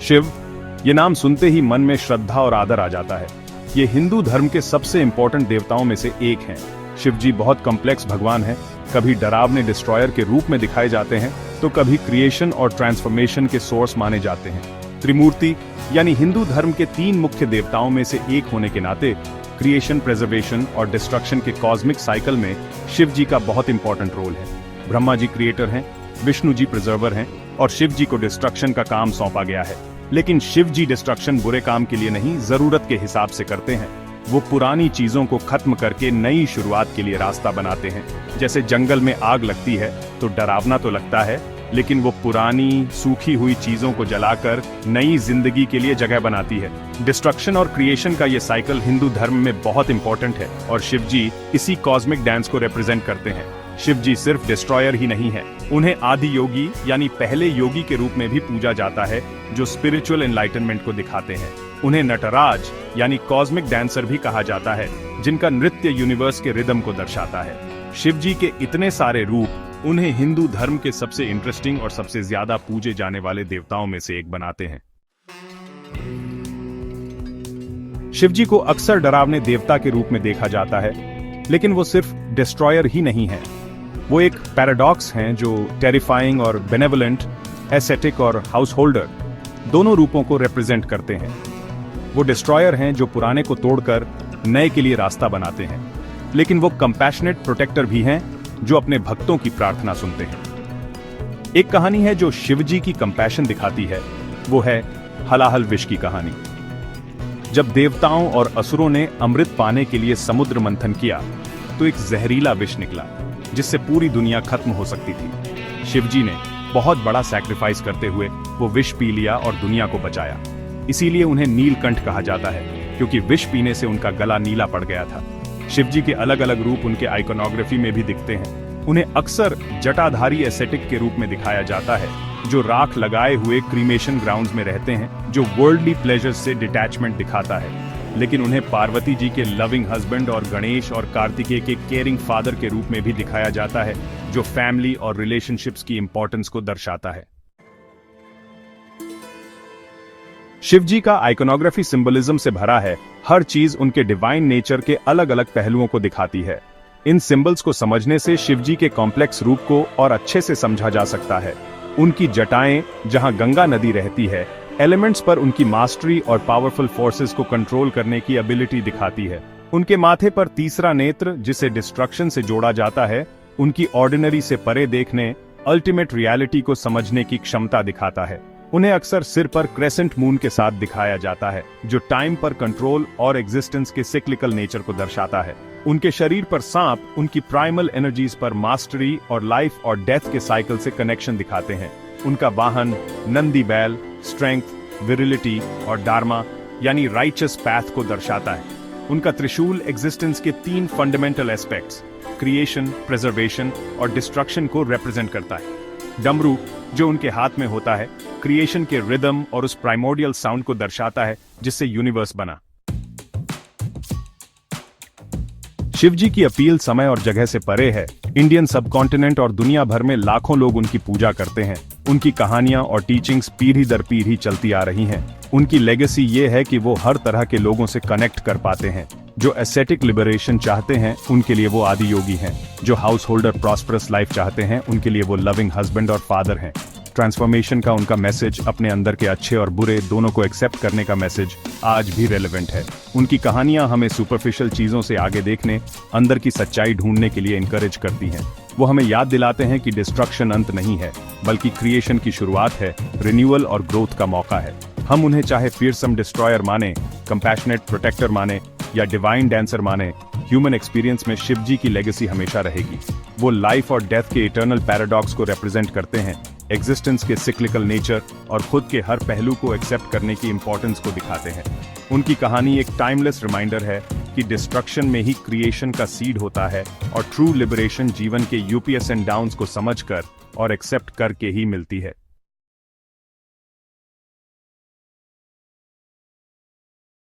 शिव, ये नाम सुनते ही मन में श्रद्धा और आदर आ जाता है। ये हिंदू धर्म के सबसे इंपॉर्टेंट देवताओं में से एक हैं। शिव जी बहुत कॉम्प्लेक्स भगवान हैं। कभी डरावने डिस्ट्रॉयर के रूप में दिखाए जाते हैं, तो कभी क्रिएशन और ट्रांसफॉर्मेशन के सोर्स माने जाते हैं। त्रिमूर्ति यानी हिंदू धर्म के 3 मुख्य देवताओं में से एक होने के नाते क्रिएशन, प्रिजर्वेशन और डिस्ट्रक्शन के कॉस्मिक साइकिल में शिव जी का बहुत इंपॉर्टेंट रोल है। ब्रह्मा जी क्रिएटर हैं, विष्णु जी प्रिजर्वर हैं और शिव जी को डिस्ट्रक्शन का काम सौंपा गया है। लेकिन शिव जी डिस्ट्रक्शन बुरे काम के लिए नहीं, जरूरत के हिसाब से करते हैं। वो पुरानी चीजों को खत्म करके नई शुरुआत के लिए रास्ता बनाते हैं। जैसे जंगल में आग लगती है तो डरावना तो लगता है, लेकिन वो पुरानी सूखी हुई चीजों को जलाकर नई जिंदगी के लिए जगह बनाती है। डिस्ट्रक्शन और क्रिएशन का ये साइकिल हिंदू धर्म में बहुत इंपॉर्टेंट है और शिव जी इसी कॉस्मिक डांस को रिप्रेजेंट करते हैं। शिव जी सिर्फ डिस्ट्रॉयर ही नहीं है, उन्हें आदि योगी यानी पहले योगी के रूप में भी पूजा जाता है, जो स्पिरिचुअल एनलाइटनमेंट को दिखाते हैं। उन्हें नटराज यानी कॉस्मिक डांसर भी कहा जाता है, जिनका नृत्य यूनिवर्स के रिदम को दर्शाता है। शिव जी के इतने सारे रूप उन्हें हिंदू धर्म के सबसे इंटरेस्टिंग और सबसे ज्यादा पूजे जाने वाले देवताओं में से एक बनाते हैं। शिव जी को अक्सर डरावने देवता के रूप में देखा जाता है, लेकिन वो सिर्फ डिस्ट्रॉयर ही नहीं है। वो एक पैराडॉक्स हैं जो टेरिफाइंग और बेनेवलेंट, एस्थेटिक और हाउस होल्डर दोनों रूपों को रिप्रेजेंट करते हैं। वो डिस्ट्रॉयर हैं जो पुराने को तोड़कर नए के लिए रास्ता बनाते हैं, लेकिन वो कंपैशनेट प्रोटेक्टर भी हैं जो अपने भक्तों की प्रार्थना सुनते हैं। एक कहानी है जो शिव जी की कंपैशन दिखाती है, वो है हलाहल विष की कहानी। जब देवताओं और असुरों ने अमृत पाने के लिए समुद्र मंथन किया, तो एक जहरीला विष निकला जिससे पूरी दुनिया खत्म हो सकती थी। शिव जी ने बहुत बड़ा सैक्रिफाइस करते हुए वो विष पी लिया और दुनिया को बचाया। इसीलिए उन्हें नीलकंठ कहा जाता है, क्योंकि विष पीने से उनका गला नीला पड़ गया था। शिव जी के अलग अलग रूप उनके आइकोनोग्राफी में भी दिखते हैं। उन्हें अक्सर जटाधारी एस्थेटिक के रूप में दिखाया जाता है, जो राख लगाए हुए क्रीमेशन ग्राउंड्स में रहते हैं, जो वर्ल्डली प्लेजर्स से डिटैचमेंट दिखाता है। लेकिन उन्हें पार्वती जी के लविंग हस्बैंड और गणेश और कार्तिकेय के केयरिंग फादर के रूप में भी दिखाया जाता है, जो फैमिली और रिलेशनशिप्स की इंपॉर्टेंस को दर्शाता है। शिव जी का आइकोनोग्राफी सिंबलिज्म से भरा है। हर चीज उनके डिवाइन नेचर के अलग अलग पहलुओं को दिखाती है। इन सिंबल्स को समझने से शिव जी के कॉम्प्लेक्स रूप को और अच्छे से समझा जा सकता है। उनकी जटाएं, जहां गंगा नदी रहती है, एलिमेंट्स पर उनकी मास्टरी और पावरफुल फोर्सेस को कंट्रोल करने की एबिलिटी दिखाती है। उनके माथे पर तीसरा नेत्र, जिसे डिस्ट्रक्शन से जोड़ा जाता है, उनकी ऑर्डिनरी से परे देखने, अल्टीमेट रियलिटी को समझने की क्षमता दिखाता है। उन्हें अक्सर सिर पर क्रेसेंट मून के साथ दिखाया जाता है, जो टाइम पर कंट्रोल और एग्जिस्टेंस के सिक्लिकल नेचर को दर्शाता है। उनके शरीर पर सांप उनकी प्राइमल एनर्जीज पर मास्टरी और लाइफ और डेथ के साइकिल से कनेक्शन दिखाते हैं। उनका वाहन नंदी बैल स्ट्रेंथ, विरिलिटी और डार्मा यानी राइचस पैथ को दर्शाता है। उनका त्रिशूल एग्जिस्टेंस के 3 फंडामेंटल एस्पेक्ट्स, क्रिएशन, प्रिजर्वेशन और डिस्ट्रक्शन को रिप्रेजेंट करता है। डमरू जो उनके हाथ में होता है, क्रिएशन के रिदम और उस प्राइमोर्डियल साउंड को दर्शाता है जिससे यूनिवर्स बना। शिव जी की अपील समय और जगह से परे है। इंडियन सबकॉन्टिनेंट और दुनिया भर में लाखों लोग उनकी पूजा करते हैं। उनकी कहानियां और टीचिंग्स पीढ़ी दर पीढ़ी चलती आ रही हैं। उनकी लेगेसी ये है कि वो हर तरह के लोगों से कनेक्ट कर पाते हैं। जो एस्थेटिक लिबरेशन चाहते हैं, उनके लिए वो आदि योगी हैं। जो हाउस होल्डर प्रॉस्परस लाइफ चाहते हैं, उनके लिए वो लविंग हस्बैंड और फादर हैं। ट्रांसफॉर्मेशन का उनका मैसेज, अपने अंदर के अच्छे और बुरे दोनों को एक्सेप्ट करने का मैसेज आज भी रेलेवेंट है। उनकी कहानियां हमें सुपरफिशियल चीजों से आगे देखने, अंदर की सच्चाई ढूंढने के लिए इनकरेज करती हैं। वो हमें याद दिलाते हैं कि डिस्ट्रक्शन अंत नहीं है, बल्कि क्रिएशन की शुरुआत है, रिन्यूअल और ग्रोथ का मौका है। हम उन्हें चाहे फियरसम डिस्ट्रॉयर माने, कंपैशनेट प्रोटेक्टर माने या डिवाइन डांसर माने, ह्यूमन एक्सपीरियंस में शिव जी की लेगेसी हमेशा रहेगी। वो लाइफ और डेथ के इटर्नल पैराडॉक्स को रिप्रेजेंट करते हैं, एग्जिस्टेंस के सिक्लिकल नेचर और खुद के हर पहलू को एक्सेप्ट करने की इंपॉर्टेंस को दिखाते हैं। उनकी कहानी एक टाइमलेस रिमाइंडर है कि डिस्ट्रक्शन में ही क्रिएशन का सीड होता है और ट्रू लिबरेशन जीवन के यूपीएस एंड डाउन्स को समझकर और एक्सेप्ट करके ही मिलती है।